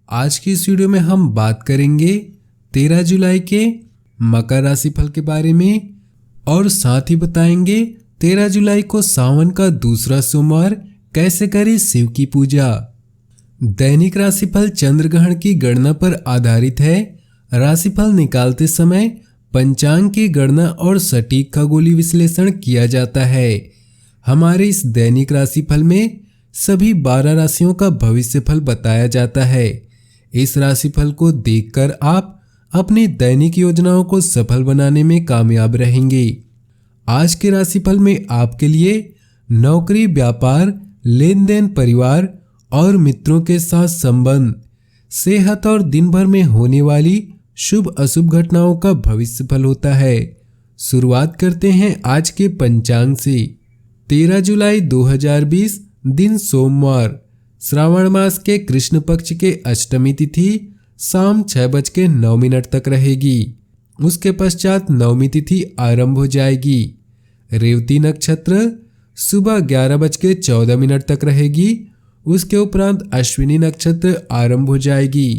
आज की इस वीडियो में हम बात करेंगे 13 जुलाई के मकर राशि फल के बारे में और साथ ही बताएंगे 13 जुलाई को सावन का दूसरा सोमवार कैसे करें शिव की पूजा। दैनिक राशिफल चंद्र ग्रहण की गणना पर आधारित है। राशिफल निकालते समय पंचांग की गणना और सटीक खगोलीय विश्लेषण किया जाता है। हमारे इस दैनिक राशिफल में सभी 12 राशियों का भविष्यफल बताया जाता है। इस राशिफल को देखकर आप अपनी दैनिक योजनाओं को सफल बनाने में कामयाब रहेंगे। आज के राशिफल में आपके लिए नौकरी, व्यापार, लेन देन, परिवार और मित्रों के साथ संबंध, सेहत और दिन भर में होने वाली शुभ अशुभ घटनाओं का भविष्यफल होता है। शुरुआत करते हैं आज के पंचांग से। 13 जुलाई 2020 दिन सोमवार, श्रावण मास के कृष्ण पक्ष के अष्टमी तिथि शाम 6:09 तक रहेगी। उसके पश्चात नवमी तिथि आरंभ हो जाएगी। रेवती नक्षत्र सुबह 11:14 तक रहेगी। उसके उपरांत अश्विनी नक्षत्र आरंभ हो जाएगी।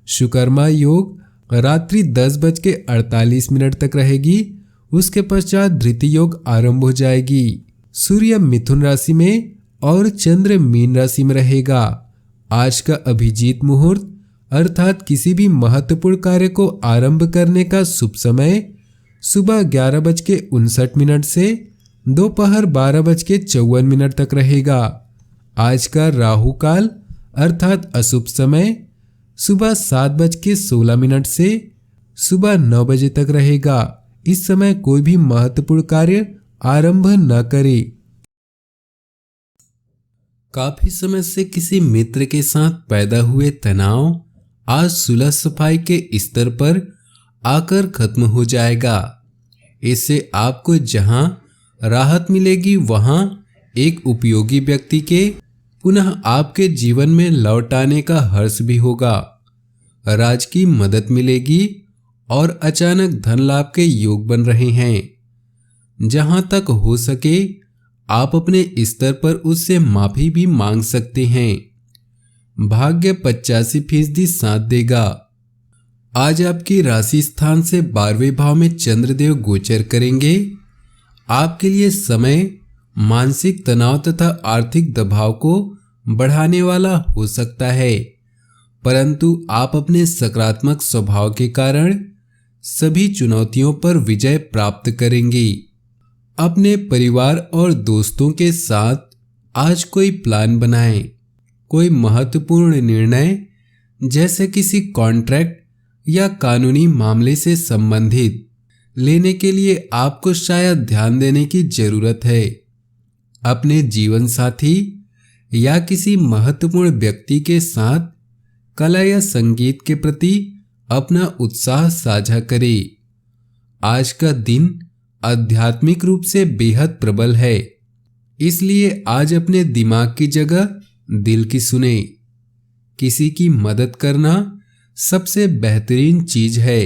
शुकर्मा योग रात्रि 10:48 तक रहेगी। उसके पश्चात धृति योग आरंभ हो जाएगी। सूर्य मिथुन राशि में और चंद्र मीन राशि में रहेगा। आज का अभिजीत मुहूर्त अर्थात किसी भी महत्वपूर्ण कार्य को आरंभ करने का शुभ समय सुबह 11:59 से दोपहर 12:54 तक रहेगा। आज का राहु काल अर्थात अशुभ समय सुबह 7:16 से सुबह 9 बजे तक रहेगा। इस समय कोई भी महत्वपूर्ण कार्य आरंभ न करें। काफी समय से किसी मित्र के साथ पैदा हुए तनाव आज सुलह सफाई के स्तर पर आकर खत्म हो जाएगा। इससे आपको जहां राहत मिलेगी वहां एक उपयोगी व्यक्ति के पुनः आपके जीवन में लौट आने का हर्ष भी होगा। राज की मदद मिलेगी और अचानक धन लाभ के योग बन रहे हैं। जहां तक हो सके आप अपने स्तर पर उससे माफी भी मांग सकते हैं। भाग्य 85% साथ देगा। आज आपकी राशि स्थान से 12वें भाव में चंद्रदेव गोचर करेंगे। आपके लिए समय मानसिक तनाव तथा आर्थिक दबाव को बढ़ाने वाला हो सकता है, परंतु आप अपने सकारात्मक स्वभाव के कारण सभी चुनौतियों पर विजय प्राप्त करेंगे। अपने परिवार और दोस्तों के साथ आज कोई प्लान बनाएं। कोई महत्वपूर्ण निर्णय जैसे किसी कॉन्ट्रैक्ट या कानूनी मामले से संबंधित लेने के लिए आपको शायद ध्यान देने की जरूरत है। अपने जीवन साथी या किसी महत्वपूर्ण व्यक्ति के साथ कला या संगीत के प्रति अपना उत्साह साझा करें। आज का दिन आध्यात्मिक रूप से बेहद प्रबल है, इसलिए आज अपने दिमाग की जगह दिल की सुने। किसी की मदद करना सबसे बेहतरीन चीज है।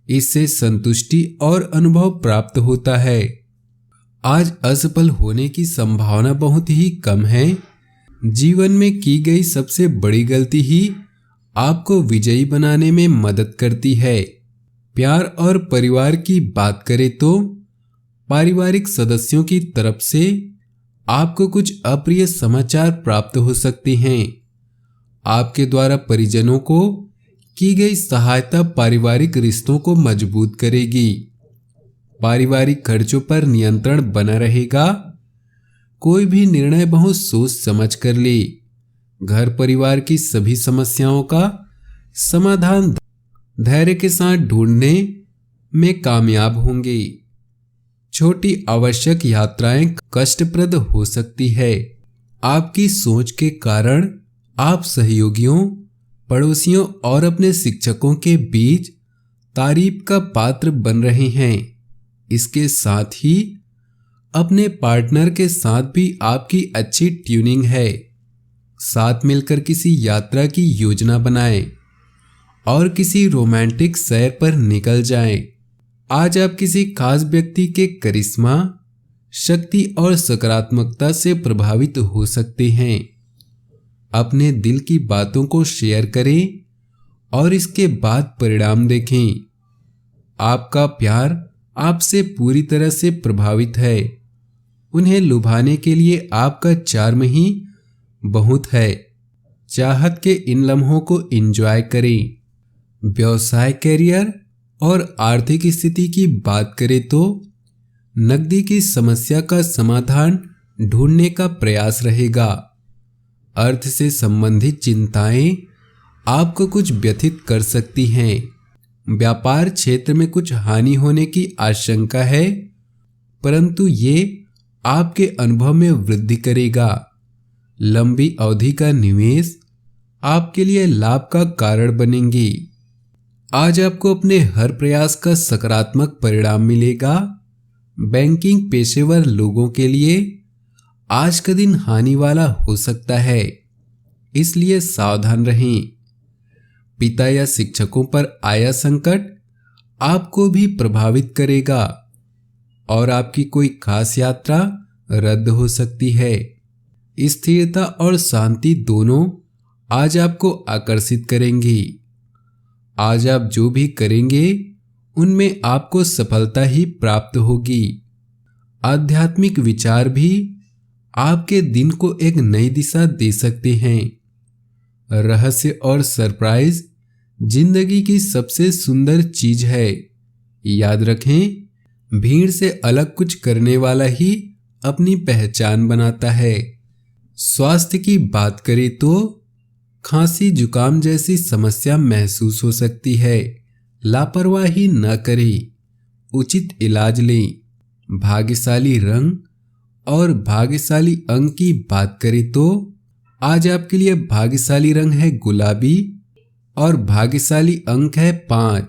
इससे संतुष्टि और अनुभव प्राप्त होता है। आज असफल होने की संभावना बहुत ही कम है। जीवन में की गई सबसे बड़ी गलती ही आपको विजयी बनाने में मदद करती है। प्यार और परिवार की बात करें तो पारिवारिक सदस्यों की तरफ से आपको कुछ अप्रिय समाचार प्राप्त हो सकते हैं। आपके द्वारा परिजनों को की गई सहायता पारिवारिक रिश्तों को मजबूत करेगी। पारिवारिक खर्चों पर नियंत्रण बना रहेगा। कोई भी निर्णय बहुत सोच समझ कर ले। घर परिवार की सभी समस्याओं का समाधान धैर्य के साथ ढूंढने में कामयाब होंगे। छोटी आवश्यक यात्राएं कष्टप्रद हो सकती है। आपकी सोच के कारण आप सहयोगियों, पड़ोसियों और अपने शिक्षकों के बीच तारीफ का पात्र बन रहे हैं। इसके साथ ही अपने पार्टनर के साथ भी आपकी अच्छी ट्यूनिंग है। साथ मिलकर किसी यात्रा की योजना बनाएं और किसी रोमांटिक सैर पर निकल जाएं। आज आप किसी खास व्यक्ति के करिश्मा, शक्ति और सकारात्मकता से प्रभावित हो सकते हैं। अपने दिल की बातों को शेयर करें और इसके बाद परिणाम देखें। आपका प्यार आपसे पूरी तरह से प्रभावित है। उन्हें लुभाने के लिए आपका चार्म ही बहुत है। चाहत के इन लम्हों को एंजॉय करें। व्यवसाय, करियर और आर्थिक स्थिति की बात करें तो नकदी की समस्या का समाधान ढूंढने का प्रयास रहेगा। अर्थ से संबंधित चिंताएं आपको कुछ व्यथित कर सकती हैं। व्यापार क्षेत्र में कुछ हानि होने की आशंका है, परंतु ये आपके अनुभव में वृद्धि करेगा। लंबी अवधि का निवेश आपके लिए लाभ का कारण बनेंगे। आज आपको अपने हर प्रयास का सकारात्मक परिणाम मिलेगा। बैंकिंग पेशेवर लोगों के लिए आज का दिन हानि वाला हो सकता है, इसलिए सावधान रहें। पिता या शिक्षकों पर आया संकट आपको भी प्रभावित करेगा और आपकी कोई खास यात्रा रद्द हो सकती है। स्थिरता और शांति दोनों आज आपको आकर्षित करेंगी। आज आप जो भी करेंगे उनमें आपको सफलता ही प्राप्त होगी। आध्यात्मिक विचार भी आपके दिन को एक नई दिशा दे सकते हैं। रहस्य और सरप्राइज जिंदगी की सबसे सुंदर चीज है। याद रखें, भीड़ से अलग कुछ करने वाला ही अपनी पहचान बनाता है। स्वास्थ्य की बात करें तो खांसी जुकाम जैसी समस्या महसूस हो सकती है। लापरवाही न करें, उचित इलाज लें। भाग्यशाली रंग और भाग्यशाली अंक की बात करें तो आज आपके लिए भाग्यशाली रंग है गुलाबी और भाग्यशाली अंक है 5।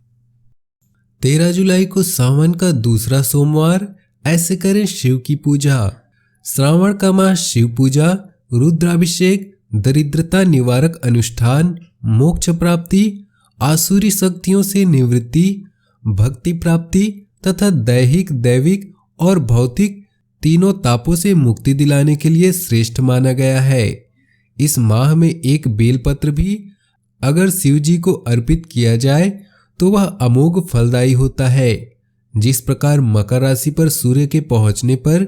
13 जुलाई को सावन का दूसरा सोमवार। ऐसे करें शिव की पूजा। श्रावण का मास शिव पूजा, रुद्राभिषेक, दरिद्रता निवारक अनुष्ठान, मोक्ष प्राप्ति, आसुरी शक्तियों से निवृत्ति, भक्ति प्राप्ति तथा दैहिक, दैविक और भौतिक तीनों तापों से मुक्ति दिलाने के लिए श्रेष्ठ माना गया है। इस माह में एक बेलपत्र भी अगर शिव जी को अर्पित किया जाए तो वह अमोघ फलदायी होता है। जिस प्रकार मकर राशि पर सूर्य के पहुंचने पर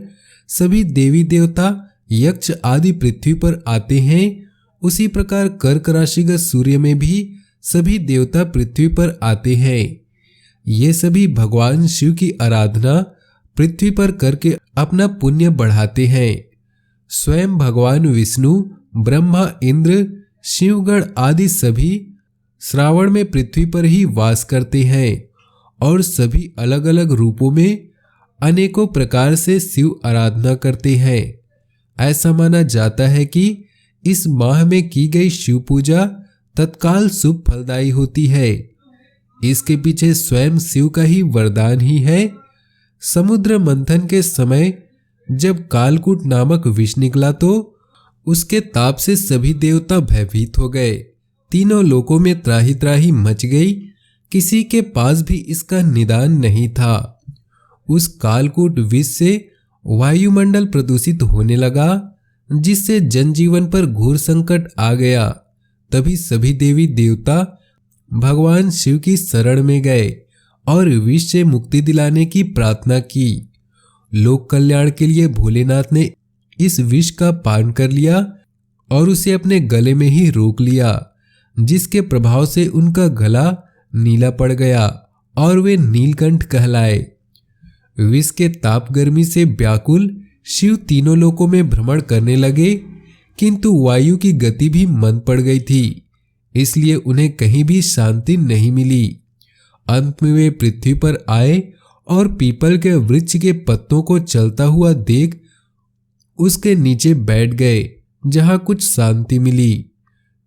सभी देवी देवता, यक्ष आदि पृथ्वी पर आते हैं, उसी प्रकार कर्क राशिगत सूर्य में भी सभी देवता पृथ्वी पर आते हैं। ये सभी भगवान शिव की आराधना पृथ्वी पर करके अपना पुण्य बढ़ाते हैं। स्वयं भगवान विष्णु, ब्रह्मा, इंद्र, शिवगण आदि सभी श्रावण में पृथ्वी पर ही वास करते हैं और सभी अलग अलग रूपों में अनेकों प्रकार से शिव आराधना करते हैं। ऐसा माना जाता है कि इस माह में की गई शिव पूजा तत्काल शुभ फलदायी होती है। इसके पीछे स्वयं शिव का ही वरदान ही है। समुद्र मंथन के समय जब कालकूट नामक विष निकला तो उसके ताप से सभी देवता भयभीत हो गए। तीनों लोकों में त्राही त्राही मच गई। किसी के पास भी इसका निदान नहीं था। उस कालकूट विष से वायुमंडल प्रदूषित होने लगा, जिससे जनजीवन पर घोर संकट आ गया। तभी सभी देवी देवता भगवान शिव की शरण में गए और विष से मुक्ति दिलाने की प्रार्थना की। लोक कल्याण के लिए भोलेनाथ ने इस विष का पान कर लिया और उसे अपने गले में ही रोक लिया, जिसके प्रभाव से उनका गला नीला पड़ गया और वे नीलकंठ कहलाए। विष के ताप गर्मी से व्याकुल शिव तीनों लोकों में भ्रमण करने लगे, किंतु वायु की गति भी मंद पड़ गई थी, इसलिए उन्हें कहीं भी शांति नहीं मिली। अंत में वे पृथ्वी पर आए और पीपल के वृक्ष के पत्तों को चलता हुआ देख उसके नीचे बैठ गए, जहां कुछ शांति मिली।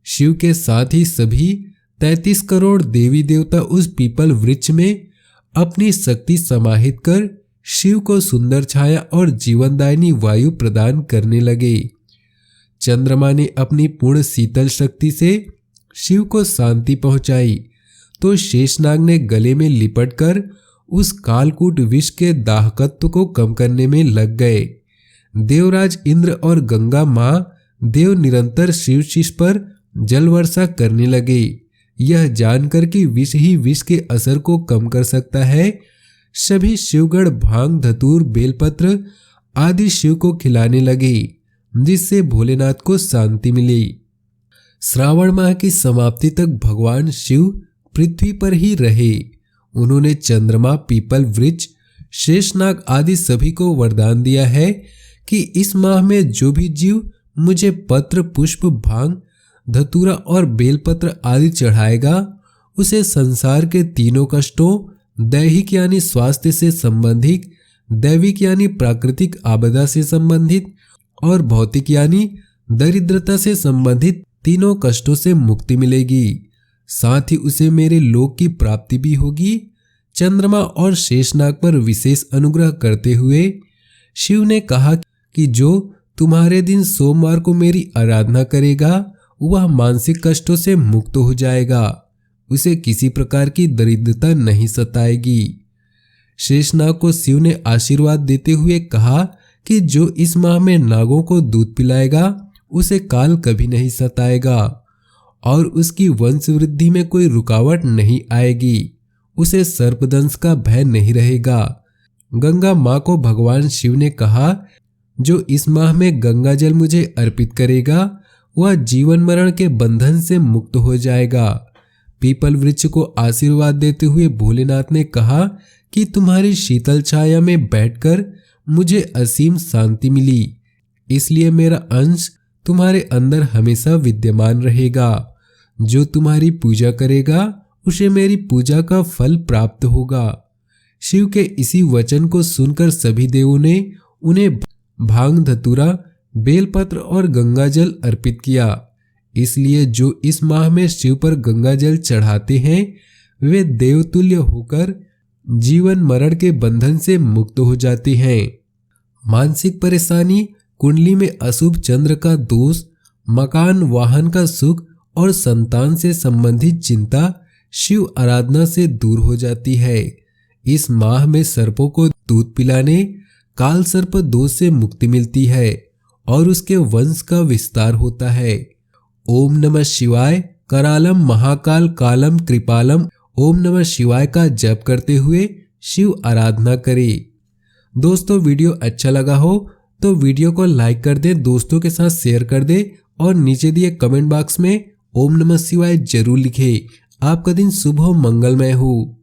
शिव के साथ ही सभी 33 करोड़ देवी देवता उस पीपल वृक्ष में अपनी शक्ति समाहित कर शिव को सुंदर छाया और जीवनदायिनी वायु प्रदान करने लगे। चंद्रमा ने अपनी पूर्ण शीतल शक्ति से शिव को शांति पहुंचाई, तो शेषनाग ने गले में लिपटकर उस कालकूट विष के दाहकत्व को कम करने में लग गए। देवराज इंद्र और गंगा मां देव निरंतर शिव शिष्य पर जल वर्षा करने लगे। यह जानकर कि विष ही विष के असर को कम कर सकता है, सभी शिवगण भांग, धतूर, बेलपत्र आदि शिव को खिलाने लगे, जिससे भोलेनाथ को शांति मिली। श्रावण माह की समाप्ति तक भगवान शिव पृथ्वी पर ही रहे। उन्होंने चंद्रमा, पीपल वृक्ष, शेषनाग आदि सभी को वरदान दिया है कि इस माह में जो भी जीव मुझे पत्र, पुष्प, भांग, धतूरा और बेलपत्र आदि चढ़ाएगा, उसे संसार के तीनों कष्टों, दैहिक यानी स्वास्थ्य से संबंधित, दैविक यानी प्राकृतिक आपदा से संबंधित और भौतिक यानी दरिद्रता से संबंधित तीनों कष्टों से मुक्ति मिलेगी। साथ ही उसे मेरे लोक की प्राप्ति भी होगी। चंद्रमा और शेषनाग पर विशेष अनुग्रह करते हुए शिव ने कहा कि जो तुम्हारे दिन सोमवार को मेरी आराधना करेगा वह मानसिक कष्टों से मुक्त हो जाएगा, उसे किसी प्रकार की दरिद्रता नहीं सताएगी। शेषनाग को शिव ने आशीर्वाद देते हुए कहा कि जो इस माह में नागों को दूध पिलाएगा उसे काल कभी नहीं सताएगा और उसकी वंश वृद्धि में कोई रुकावट नहीं आएगी, उसे सर्पदंश का भय नहीं रहेगा। गंगा माँ को भगवान शिव ने कहा, जो इस माह में गंगा जल मुझे अर्पित करेगा वह जीवन मरण के बंधन से मुक्त हो जाएगा। पीपल वृक्ष को आशीर्वाद देते हुए भोलेनाथ ने कहा कि तुम्हारी शीतल छाया में बैठकर मुझे असीम शांति मिली, इसलिए मेरा अंश तुम्हारे अंदर हमेशा विद्यमान रहेगा। जो तुम्हारी पूजा करेगा उसे मेरी पूजा का फल प्राप्त होगा। शिव के इसी वचन को सुनकर सभी देवों ने उन्हें भांग, धतूरा, बेलपत्र और गंगाजल अर्पित किया। इसलिए जो इस माह में शिव पर गंगाजल चढ़ाते हैं वे देवतुल्य होकर जीवन मरण के बंधन से मुक्त हो जाते हैं। मानसिक परेशानी, कुंडली में अशुभ चंद्र का दोष, मकान, वाहन का सुख और संतान से संबंधित चिंता शिव आराधना से दूर हो जाती है। इस माह में सर्पों को दूध पिलाने काल सर्प दोष से मुक्ति मिलती है और उसके वंश का विस्तार होता है। ओम नमः शिवाय, करालम महाकाल कालम कृपालम, ओम नमः शिवाय का जप करते हुए शिव आराधना करें। दोस्तों वीडियो अच्छा लगा हो तो वीडियो को लाइक कर दें, दोस्तों के साथ शेयर कर दें और नीचे दिए कमेंट बॉक्स में ओम नमः शिवाय जरूर लिखें। आपका दिन शुभ हो, मंगलमय हो।